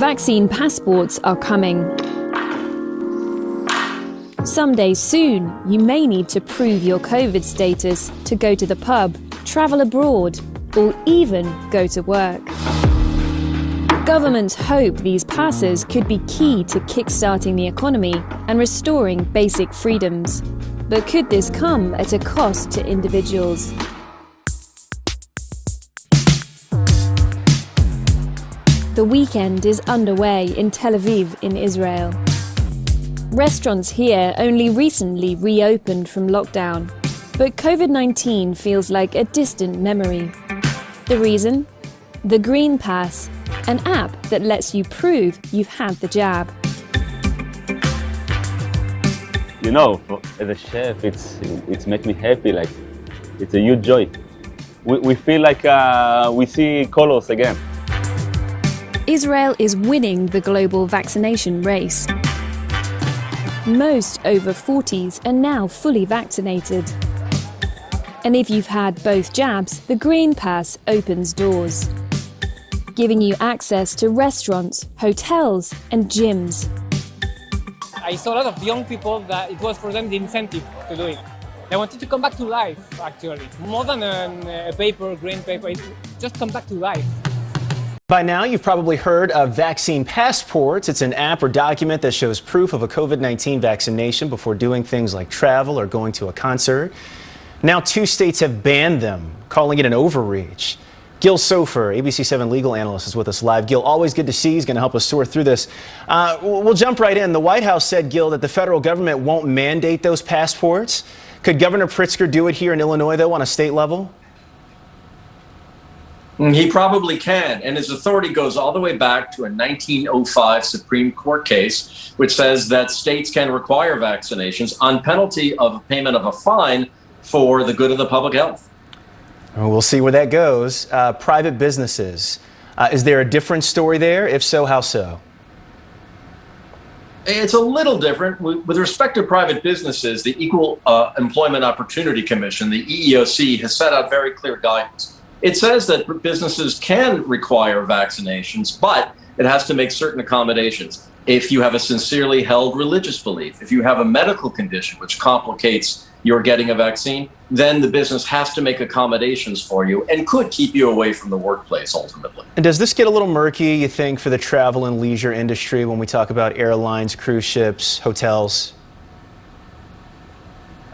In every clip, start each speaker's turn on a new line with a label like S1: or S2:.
S1: Vaccine passports are coming. Someday soon, you may need to prove your COVID status to go to the pub, travel abroad, or even go to work. Governments hope these passes could be key to kickstarting the economy and restoring basic freedoms. But could this come at a cost to individuals? The weekend is underway in Tel Aviv in Israel. Restaurants here only recently reopened from lockdown, but COVID-19 feels like a distant memory. The reason? The Green Pass, an app that lets you prove you've had the jab.
S2: You know, as a chef, it's make me happy. Like, it's a huge joy. We feel like we see colors again.
S1: Israel is winning the global vaccination race. Most over 40s are now fully vaccinated. And if you've had both jabs, the Green Pass opens doors, giving you access to restaurants, hotels, and gyms.
S3: I saw a lot of young people that it was for them the incentive to do it. They wanted to come back to life, actually. More than a paper, green paper, just come back to life.
S4: By now, you've probably heard of vaccine passports. It's an app or document that shows proof of a COVID-19 vaccination before doing things like travel or going to a concert. Now, 2 states have banned them, calling it an overreach. Gil Sofer, ABC7 legal analyst, is with us live. Gil, always good to see you. He's going to help us sort through this. We'll jump right in. The White House said, Gil, that the federal government won't mandate those passports. Could Governor Pritzker do it here in Illinois, though, on a state level?
S5: He probably can, and his authority goes all the way back to a 1905 Supreme Court case, which says that states can require vaccinations on penalty of payment of a fine for the good of the public health.
S4: We'll see where that goes. Private businesses. Is there a different story there? If so, how so?
S5: It's a little different. With respect to private businesses, the Equal Employment Opportunity Commission, the EEOC, has set out very clear guidance. It says that businesses can require vaccinations, but it has to make certain accommodations. If you have a sincerely held religious belief, if you have a medical condition which complicates your getting a vaccine, then the business has to make accommodations for you and could keep you away from the workplace ultimately.
S4: And does this get a little murky, you think, for the travel and leisure industry when we talk about airlines, cruise ships, hotels?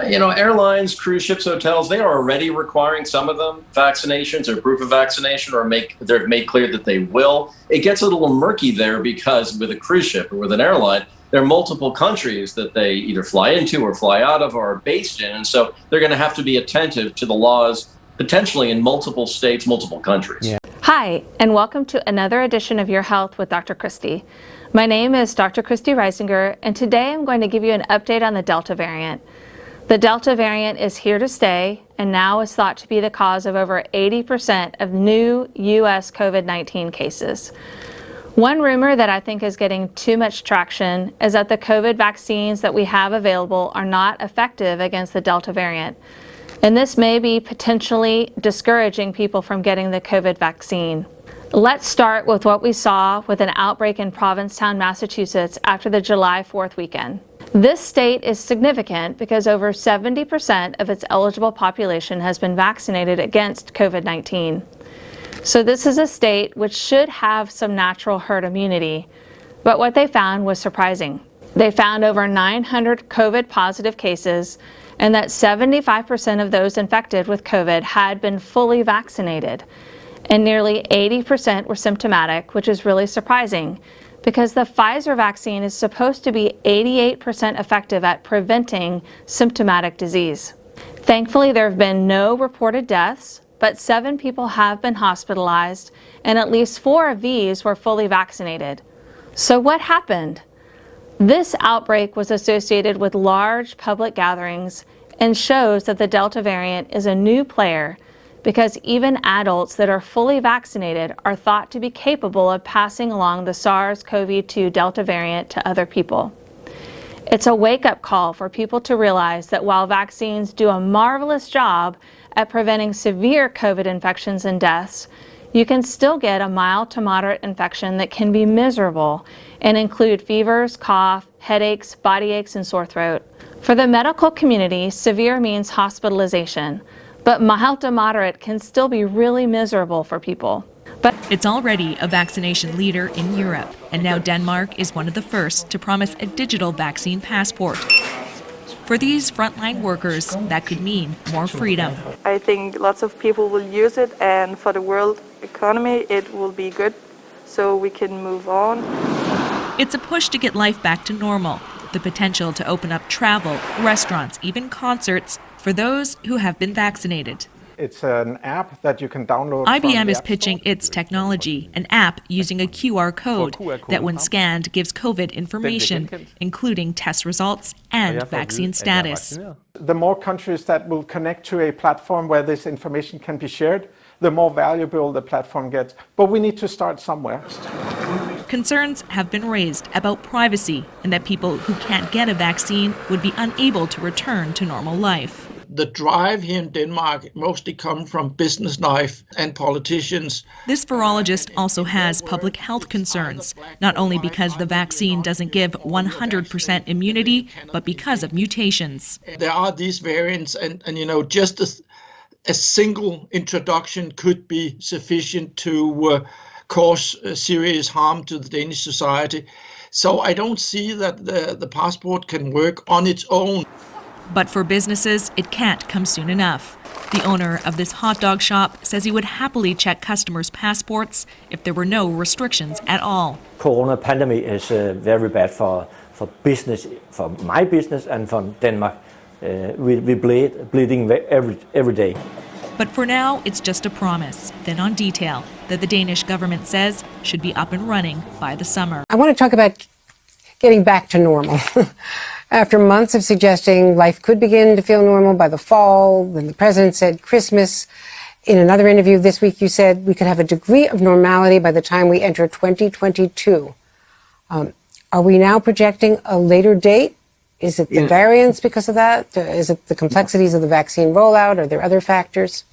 S5: You know, airlines, cruise ships, hotels, they are already requiring some of them vaccinations or proof of vaccination, or they've made clear that they will. It gets a little murky there because with a cruise ship or with an airline, there are multiple countries that they either fly into or fly out of or are based in. And so they're going to have to be attentive to the laws potentially in multiple states, multiple countries.
S4: Yeah.
S6: Hi, and welcome to another edition of Your Health with Dr. Christie. My name is Dr. Christie Reisinger, and today I'm going to give you an update on the Delta variant. The Delta variant is here to stay and now is thought to be the cause of over 80% of new U.S. COVID-19 cases. One rumor that I think is getting too much traction is that the COVID vaccines that we have available are not effective against the Delta variant. And this may be potentially discouraging people from getting the COVID vaccine. Let's start with what we saw with an outbreak in Provincetown, Massachusetts after the July 4th weekend. This state is significant because over 70% of its eligible population has been vaccinated against COVID-19. So this is a state which should have some natural herd immunity, but what they found was surprising. They found over 900 COVID positive cases, and that 75% of those infected with COVID had been fully vaccinated, and nearly 80% were symptomatic, which is really surprising, because the Pfizer vaccine is supposed to be 88% effective at preventing symptomatic disease. Thankfully, there have been no reported deaths, but 7 people have been hospitalized, and at least 4 of these were fully vaccinated. So what happened? This outbreak was associated with large public gatherings and shows that the Delta variant is a new player, because even adults that are fully vaccinated are thought to be capable of passing along the SARS-CoV-2 Delta variant to other people. It's a wake-up call for people to realize that while vaccines do a marvelous job at preventing severe COVID infections and deaths, you can still get a mild to moderate infection that can be miserable and include fevers, cough, headaches, body aches, and sore throat. For the medical community, severe means hospitalization, but mild to moderate can still be really miserable for people. But
S7: it's already a vaccination leader in Europe, and now Denmark is one of the first to promise a digital vaccine passport. For these frontline workers, that could mean more freedom.
S8: I think lots of people will use it, and for the world economy, it will be good, so we can move on.
S7: It's a push to get life back to normal, the potential to open up travel, restaurants, even concerts for those who have been vaccinated.
S9: It's an app that you can download.
S7: IBM is pitching its technology, an app using a QR code that when scanned gives COVID information, including test results and vaccine status.
S9: The more countries that will connect to a platform where this information can be shared, the more valuable the platform gets. But we need to start somewhere.
S7: Concerns have been raised about privacy and that people who can't get a vaccine would be unable to return to normal life.
S10: The drive here in Denmark mostly comes from business life and politicians.
S7: This virologist also has public health concerns, not only because the vaccine doesn't give 100% immunity, but because of mutations.
S10: There are these variants, and just a single introduction could be sufficient to cause serious harm to the Danish society. So I don't see that the passport can work on its own.
S7: But for businesses, it can't come soon enough. The owner of this hot dog shop says he would happily check customers' passports if there were no restrictions at all.
S11: Corona pandemic is very bad for business, for my business and for Denmark. We bleeding every day.
S7: But for now, it's just a promise, then on detail, that the Danish government says should be up and running by the summer.
S12: I want to talk about getting back to normal. After months of suggesting life could begin to feel normal by the fall, when the president said Christmas, in another interview this week you said we could have a degree of normality by the time we enter 2022. Are we now projecting a later date? Is it the variants because of that? Is it the complexities of the vaccine rollout? Are there other factors?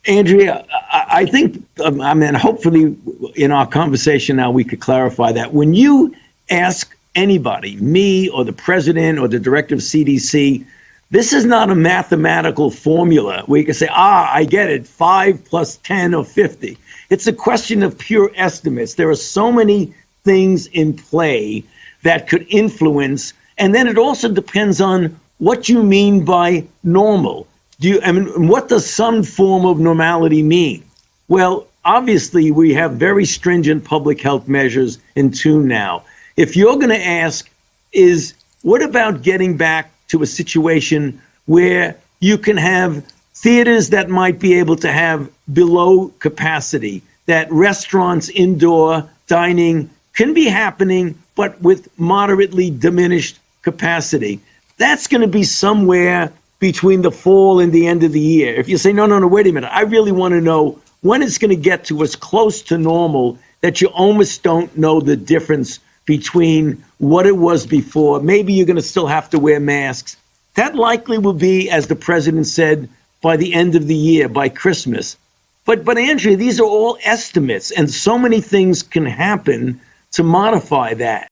S13: Andrea, I think, hopefully in our conversation now we could clarify that. When you ask anybody, me or the president or the director of CDC, this is not a mathematical formula where you can say, I get it, 5 plus 10 or 50. It's a question of pure estimates. There are so many things in play that could influence, and then it also depends on what you mean by normal. What does some form of normality mean? Well, obviously we have very stringent public health measures in tune now. If you're going to ask, what about getting back to a situation where you can have theaters that might be able to have below capacity, that restaurants, indoor dining can be happening, but with moderately diminished capacity? That's going to be somewhere between the fall and the end of the year. If you say, no, wait a minute, I really want to know when it's going to get to as close to normal that you almost don't know the difference between what it was before. Maybe you're going to still have to wear masks. That likely will be, as the president said, by the end of the year, by Christmas. But Andrea, these are all estimates, and so many things can happen to modify that.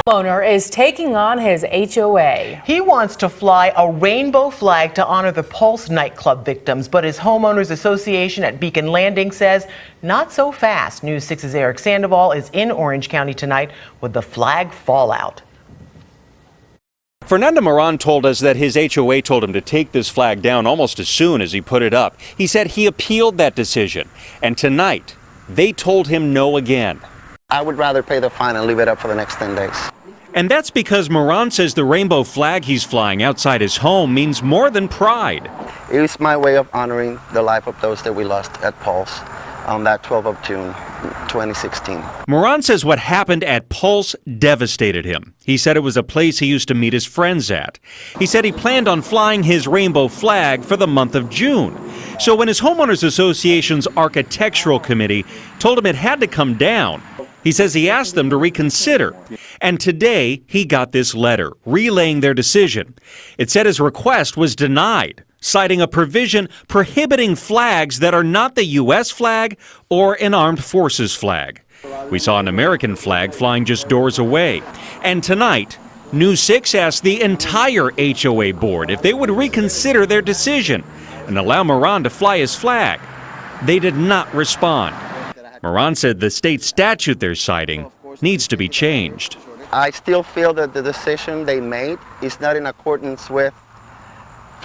S14: Homeowner is taking on his HOA.
S15: He wants to fly a rainbow flag to honor the Pulse nightclub victims, but his homeowners association at Beacon Landing says not so fast. News 6's Eric Sandoval is in Orange County tonight with the flag fallout.
S16: Fernando Moran told us that his HOA told him to take this flag down almost as soon as he put it up. He said he appealed that decision, and tonight they told him no again.
S17: I would rather pay the fine and leave it up for the next 10 days.
S16: And that's because Moran says the rainbow flag he's flying outside his home means more than pride.
S17: It is my way of honoring the life of those that we lost at Pulse on that 12th of June, 2016.
S16: Moran says what happened at Pulse devastated him. He said it was a place he used to meet his friends at. He said he planned on flying his rainbow flag for the month of June. So when his homeowners association's architectural committee told him it had to come down, he says he asked them to reconsider. And today he got this letter relaying their decision. It said his request was denied, citing a provision prohibiting flags that are not the U.S. flag or an armed forces flag. We saw an American flag flying just doors away. And tonight, News 6 asked the entire HOA board if they would reconsider their decision and allow Moran to fly his flag. They did not respond. Moran said the state statute they're citing needs to be changed.
S17: I still feel that the decision they made is not in accordance with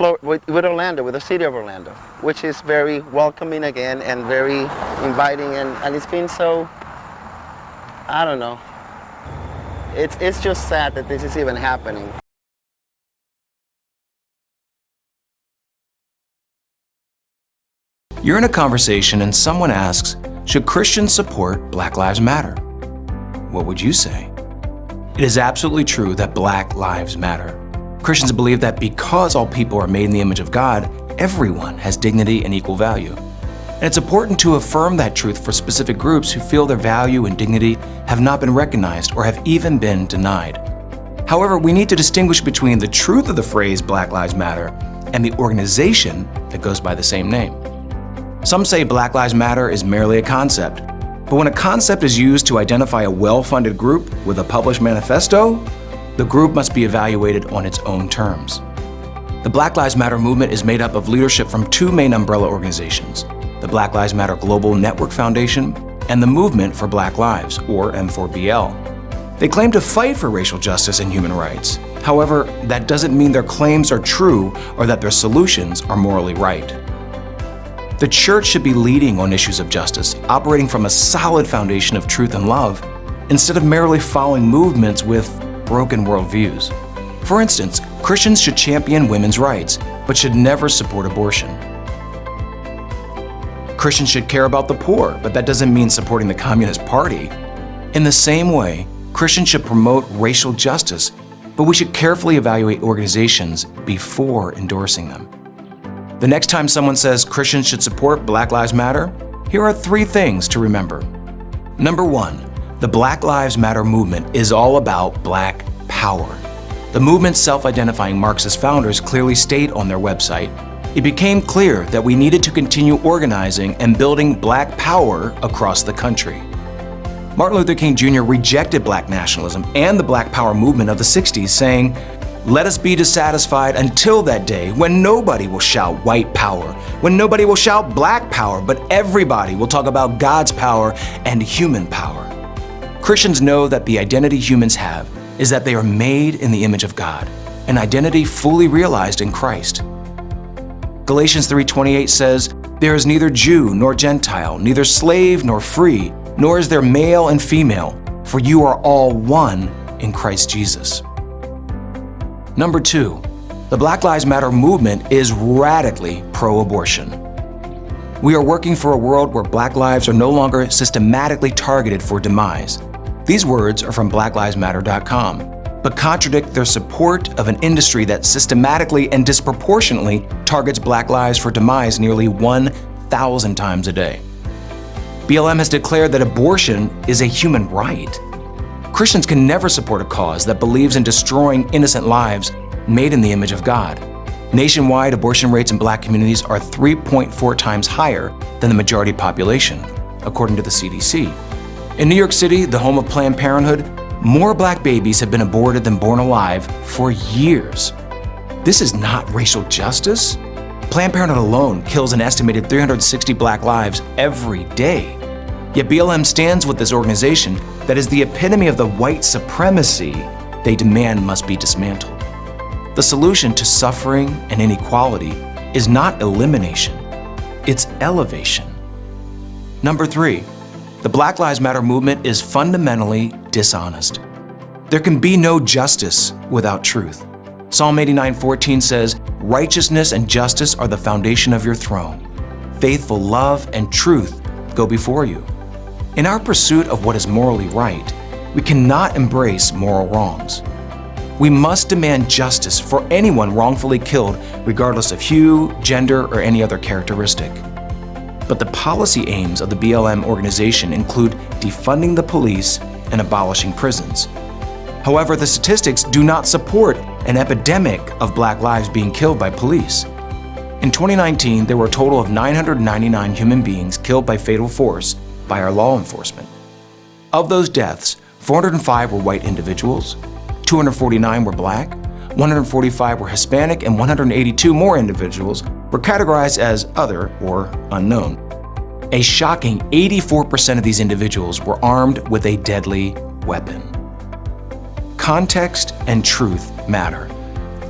S17: Orlando, with the city of Orlando, which is very welcoming again and very inviting, and it's been so, I don't know. It's just sad that this is even happening.
S18: You're in a conversation and someone asks, should Christians support Black Lives Matter? What would you say? It is absolutely true that Black Lives Matter. Christians believe that because all people are made in the image of God, everyone has dignity and equal value. And it's important to affirm that truth for specific groups who feel their value and dignity have not been recognized or have even been denied. However, we need to distinguish between the truth of the phrase Black Lives Matter and the organization that goes by the same name. Some say Black Lives Matter is merely a concept, but when a concept is used to identify a well-funded group with a published manifesto, the group must be evaluated on its own terms. The Black Lives Matter movement is made up of leadership from two main umbrella organizations, the Black Lives Matter Global Network Foundation and the Movement for Black Lives, or M4BL. They claim to fight for racial justice and human rights. However, that doesn't mean their claims are true or that their solutions are morally right. The church should be leading on issues of justice, operating from a solid foundation of truth and love, instead of merely following movements with broken worldviews. For instance, Christians should champion women's rights, but should never support abortion. Christians should care about the poor, but that doesn't mean supporting the Communist Party. In the same way, Christians should promote racial justice, but we should carefully evaluate organizations before endorsing them. The next time someone says Christians should support Black Lives Matter, here are 3 things to remember. Number 1, the Black Lives Matter movement is all about Black power. The movement's self-identifying Marxist founders clearly state on their website, it became clear that we needed to continue organizing and building Black power across the country. Martin Luther King Jr. rejected Black nationalism and the Black Power movement of the 60s, saying, "Let us be dissatisfied until that day when nobody will shout white power, when nobody will shout Black power, but everybody will talk about God's power and human power." Christians know that the identity humans have is that they are made in the image of God, an identity fully realized in Christ. Galatians 3:28 says, "There is neither Jew nor Gentile, neither slave nor free, nor is there male and female, for you are all one in Christ Jesus." Number 2, the Black Lives Matter movement is radically pro-abortion. We are working for a world where Black lives are no longer systematically targeted for demise. These words are from blacklivesmatter.com, but contradict their support of an industry that systematically and disproportionately targets Black lives for demise nearly 1,000 times a day. BLM has declared that abortion is a human right. Christians can never support a cause that believes in destroying innocent lives made in the image of God. Nationwide, abortion rates in Black communities are 3.4 times higher than the majority population, according to the CDC. In New York City, the home of Planned Parenthood, More black babies have been aborted than born alive for years. This is not racial justice. Planned Parenthood alone kills an estimated 360 black lives every day. Yet BLM stands with this organization that is the epitome of the white supremacy they demand must be dismantled. The solution to suffering and inequality is not elimination, it's elevation. Number 3, the Black Lives Matter movement is fundamentally dishonest. There can be no justice without truth. Psalm 89:14 says, "Righteousness and justice are the foundation of your throne. Faithful love and truth go before you." In our pursuit of what is morally right, we cannot embrace moral wrongs. We must demand justice for anyone wrongfully killed, regardless of hue, gender, or any other characteristic. But the policy aims of the BLM organization include defunding the police and abolishing prisons. However, the statistics do not support an epidemic of black lives being killed by police. In 2019, there were a total of 999 human beings killed by fatal force by our law enforcement. Of those deaths, 405 were white individuals, 249 were black, 145 were Hispanic, and 182 more individuals were categorized as other or unknown. A shocking 84% of these individuals were armed with a deadly weapon. Context and truth matter.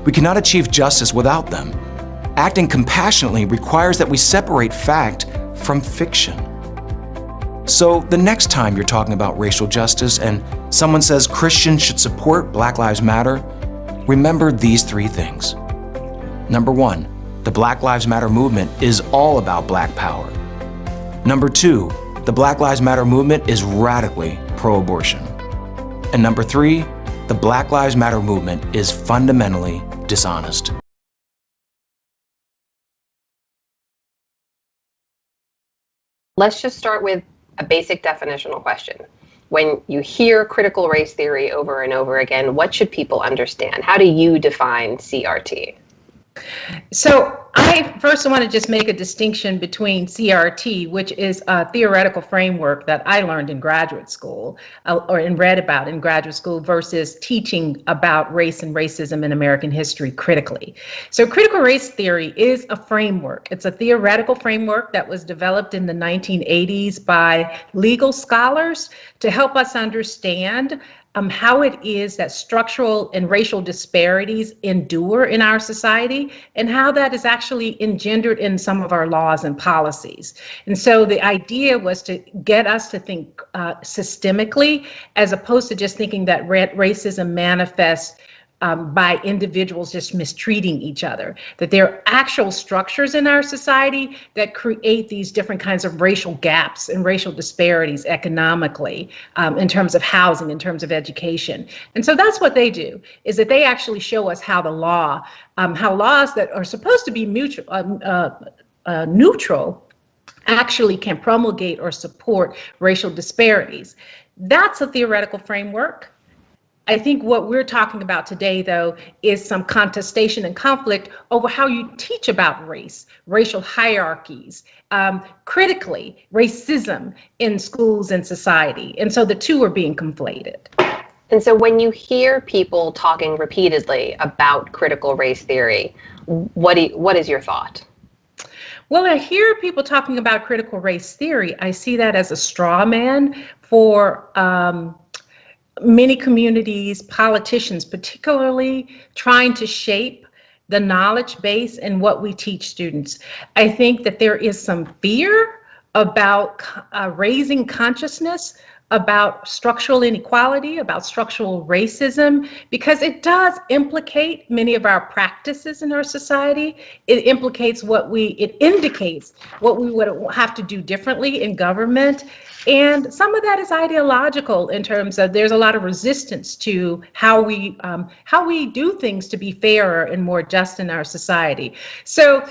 S18: We cannot achieve justice without them. Acting compassionately requires that we separate fact from fiction. So the next time you're talking about racial justice and someone says Christians should support Black Lives Matter, remember these 3 things. Number 1, the Black Lives Matter movement is all about black power. Number 2, the Black Lives Matter movement is radically pro-abortion. And number 3, the Black Lives Matter movement is fundamentally dishonest.
S19: Let's just start with a basic definitional question. When you hear critical race theory over and over again, what should people understand? How do you define CRT?
S20: So I first want to just make a distinction between CRT, which is a theoretical framework that I learned in graduate school and read about in graduate school, versus teaching about race and racism in American history critically. So critical race theory is a framework. It's a theoretical framework that was developed in the 1980s by legal scholars to help us understand how it is that structural and racial disparities endure in our society, and how that is actually engendered in some of our laws and policies. And so the idea was to get us to think systemically, as opposed to just thinking that racism manifests by individuals just mistreating each other, that there are actual structures in our society that create these different kinds of racial gaps and racial disparities economically, in terms of housing, in terms of education. And so that's what they do, is that they actually show us how the law, how laws that are supposed to be neutral actually can promulgate or support racial disparities. That's a theoretical framework. I think what we're talking about today, though, is some contestation and conflict over how you teach about race, racial hierarchies, critically, racism in schools and society. And so the two are being conflated.
S19: And so when you hear people talking repeatedly about critical race theory, what is your thought?
S20: Well, I hear people talking about critical race theory. I see that as a straw man for many communities, politicians particularly, trying to shape the knowledge base and what we teach students. I think that there is some fear about raising consciousness about structural inequality, about structural racism, because it does implicate many of our practices in our society. It indicates what we would have to do differently in government. And some of that is ideological, in terms of there's a lot of resistance to how we do things to be fairer and more just in our society. So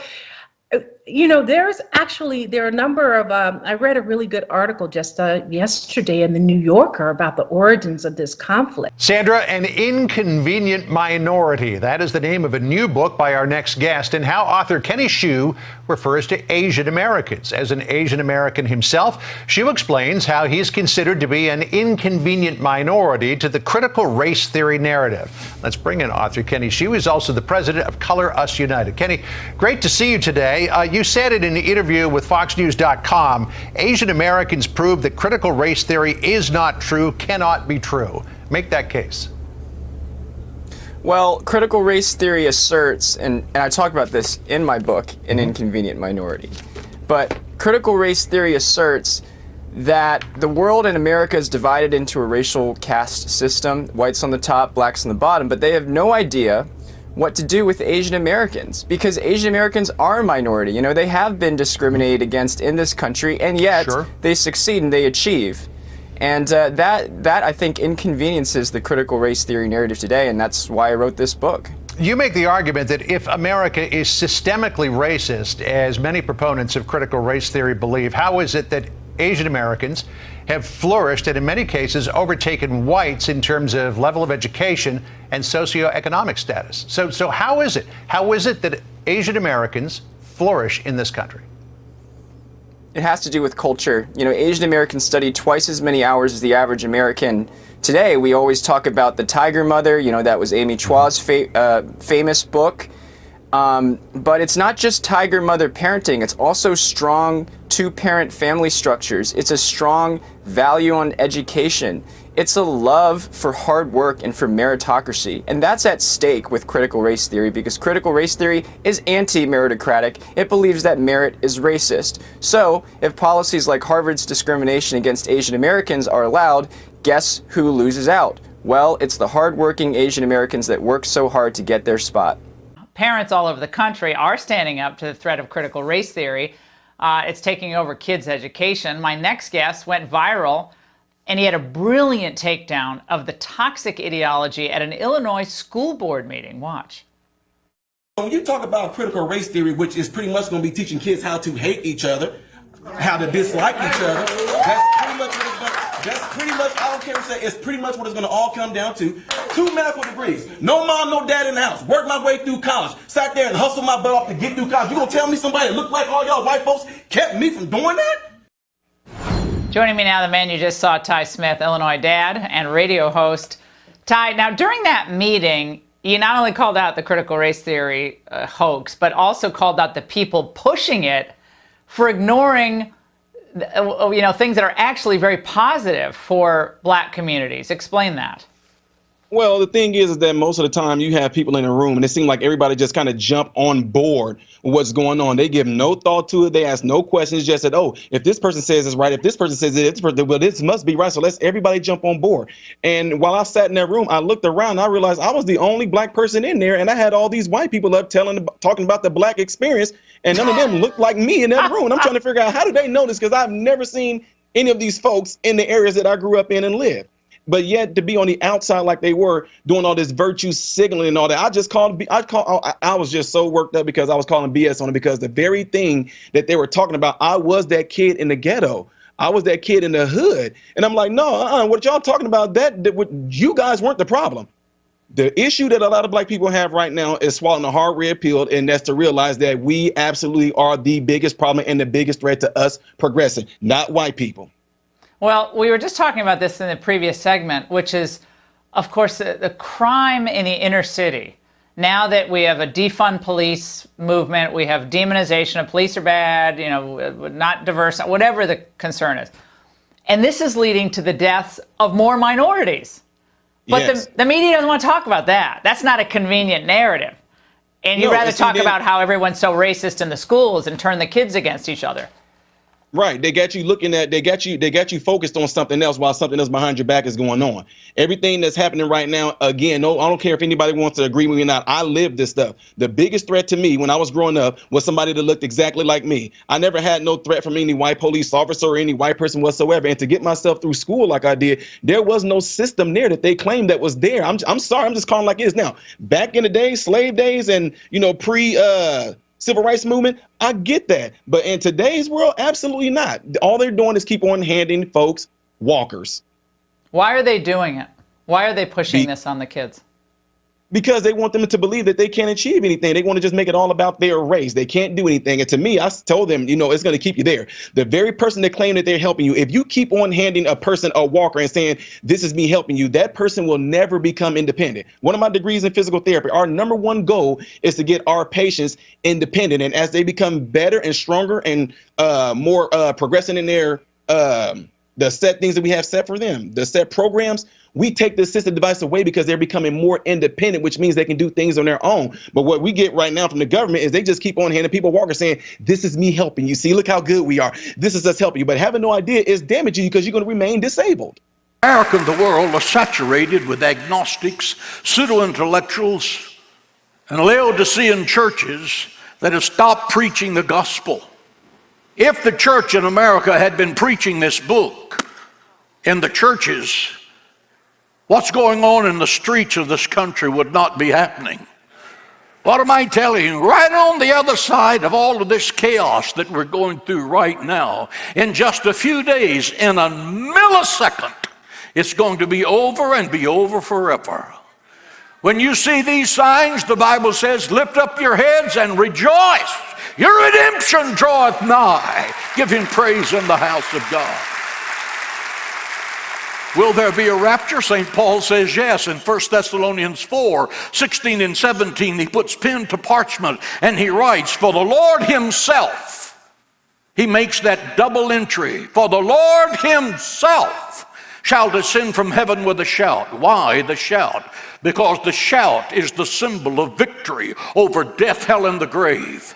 S20: there are a number of, I read a really good article just yesterday in the New Yorker about the origins of this conflict.
S21: Sandra, An Inconvenient Minority. That is the name of a new book by our next guest, and how author Kenny Xu refers to Asian Americans. As an Asian American himself, Xu explains how he's considered to be an inconvenient minority to the critical race theory narrative. Let's bring in author Kenny Xu. He's also the president of Color Us United. Kenny, great to see you today. You said it in an interview with FoxNews.com, Asian Americans prove that critical race theory is not true, cannot be true. Make that case.
S22: Well, critical race theory asserts, and I talk about this in my book, An Inconvenient Minority, but critical race theory asserts that the world in America is divided into a racial caste system, whites on the top, blacks on the bottom, but they have no idea what to do with Asian Americans, because Asian Americans are a minority. They have been discriminated against in this country, and yet they succeed and they achieve. And that I think inconveniences the critical race theory narrative today, and that's why I wrote this book.
S21: You make the argument that if America is systemically racist, as many proponents of critical race theory believe, how is it that Asian Americans have flourished and in many cases overtaken whites in terms of level of education and socioeconomic status? So how is it? How is it that Asian Americans flourish in this country?
S22: It has to do with culture. Asian Americans study twice as many hours as the average American. Today, we always talk about the Tiger Mother. That was Amy Chua's famous book. But it's not just Tiger Mother parenting. It's also strong two-parent family structures. It's a strong value on education. It's a love for hard work and for meritocracy. And that's at stake with critical race theory, because critical race theory is anti-meritocratic. It believes that merit is racist. So if policies like Harvard's discrimination against Asian Americans are allowed, guess who loses out? Well, it's the hardworking Asian Americans that work so hard to get their spot.
S23: Parents all over the country are standing up to the threat of critical race theory. It's taking over kids' education. My next guest went viral, and he had a brilliant takedown of the toxic ideology at an Illinois school board meeting. Watch.
S24: When you talk about critical race theory, which is pretty much going to be teaching kids how to hate each other, how to dislike each other, that's pretty much, I don't care what you say, it's pretty much what it's going to all come down to. 2 medical degrees. No mom, no dad in the house. Worked my way through college. Sat there and hustled my butt off to get through college. You going to tell me somebody that looked like all y'all white folks kept me from doing that?
S23: Joining me now, the man you just saw, Ty Smith, Illinois dad and radio host. Ty, now during that meeting, you not only called out the critical race theory hoax, but also called out the people pushing it for ignoring things that are actually very positive for black communities. Explain that.
S24: Well, the thing is that most of the time you have people in a room and it seems like everybody just kind of jump on board with what's going on. They give no thought to it. They ask no questions, just said, oh, if this person says it's right, if this person says it's right, well, this must be right. So let's everybody jump on board. And while I sat in that room, I looked around and I realized I was the only black person in there. And I had all these white people up talking about the black experience. And none of them looked like me in that room. And I'm trying to figure out, how do they know this? Because I've never seen any of these folks in the areas that I grew up in and lived. But yet to be on the outside like they were doing all this virtue signaling and all that, I was just so worked up because I was calling BS on it, because the very thing that they were talking about, I was that kid in the ghetto. I was that kid in the hood. And I'm like, no, what y'all talking about, you guys weren't the problem. The issue that a lot of black people have right now is swallowing a hard red pill, and that's to realize that we absolutely are the biggest problem and the biggest threat to us progressing, not white people.
S23: Well, we were just talking about this in the previous segment, which is, of course, the crime in the inner city. Now that we have a defund police movement, we have demonization of police are bad, not diverse, whatever the concern is. And this is leading to the deaths of more minorities. But yes, the media doesn't want to talk about that. That's not a convenient narrative. And you'd rather talk about how everyone's so racist in the schools and turn the kids against each other.
S24: Right. They got you looking at, they got you focused on something else while something else behind your back is going on. Everything that's happening right now, again, no, I don't care if anybody wants to agree with me or not. I live this stuff. The biggest threat to me when I was growing up was somebody that looked exactly like me. I never had no threat from any white police officer or any white person whatsoever. And to get myself through school like I did, there was no system there that they claimed that was there. I'm sorry, I'm just calling like it is now. Back in the day, slave days and, civil rights movement, I get that. But in today's world, absolutely not. All they're doing is keep on handing folks walkers.
S23: Why are they doing it? Why are they pushing this on the kids?
S24: Because they want them to believe that they can't achieve anything. They want to just make it all about their race. They can't do anything. And to me, I told them, it's going to keep you there. The very person that claim that they're helping you, if you keep on handing a person a walker and saying, this is me helping you, that person will never become independent. One of my degrees in physical therapy, our number one goal is to get our patients independent. And as they become better and stronger and more progressing in their the set things that we have set for them, the set programs, we take the assistive device away because they're becoming more independent, which means they can do things on their own. But what we get right now from the government is they just keep on handing people walkers saying, this is me helping you. See, look how good we are. This is us helping you. But having no idea is damaging you because you're going to remain disabled.
S1: America and the world are saturated with agnostics, pseudo-intellectuals, and Laodicean churches that have stopped preaching the gospel. If the church in America had been preaching this book in the churches, what's going on in the streets of this country would not be happening. What am I telling you? Right on the other side of all of this chaos that we're going through right now, in just a few days, in a millisecond, it's going to be over and be over forever. When you see these signs, the Bible says, lift up your heads and rejoice. Your redemption draweth nigh. Give him praise in the house of God. Will there be a rapture? St. Paul says yes. In 1 Thessalonians 4, 16 and 17, he puts pen to parchment and he writes, for the Lord himself, he makes that double entry, for the Lord himself shall descend from heaven with a shout. Why the shout? Because the shout is the symbol of victory over death, hell, and the grave.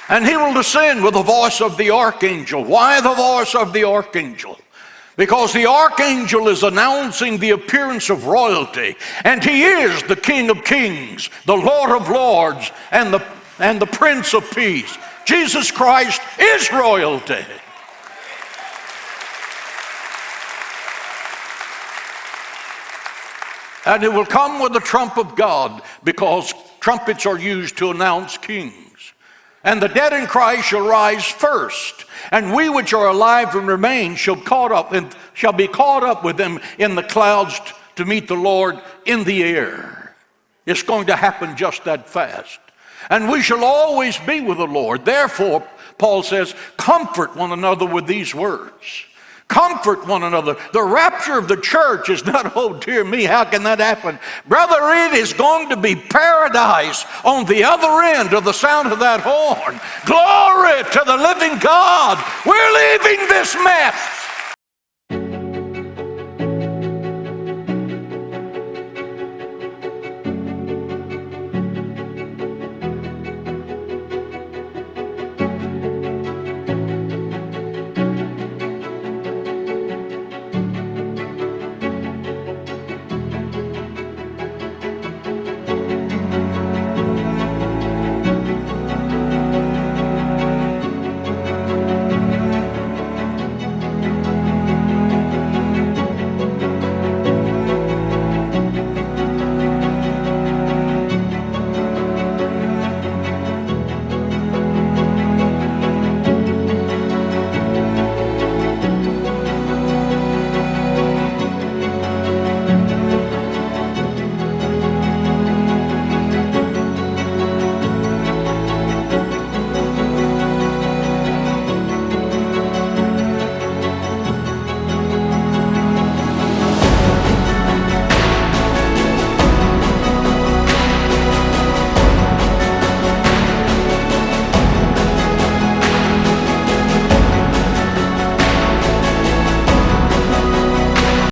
S1: And he will descend with the voice of the archangel. Why the voice of the archangel? Because the archangel is announcing the appearance of royalty. And he is the King of Kings, the Lord of Lords, and the Prince of Peace. Jesus Christ is royalty. And it will come with the trump of God, because trumpets are used to announce kings. And the dead in Christ shall rise first, and we which are alive and remain shall be caught up with them in the clouds to meet the Lord in the air. It's going to happen just that fast. And we shall always be with the Lord. Therefore, Paul says, comfort one another with these words. Comfort one another. The rapture of the church is not, oh dear me, how can that happen? Brother, it is going to be paradise on the other end of the sound of that horn. Glory to the living God. We're leaving this mess.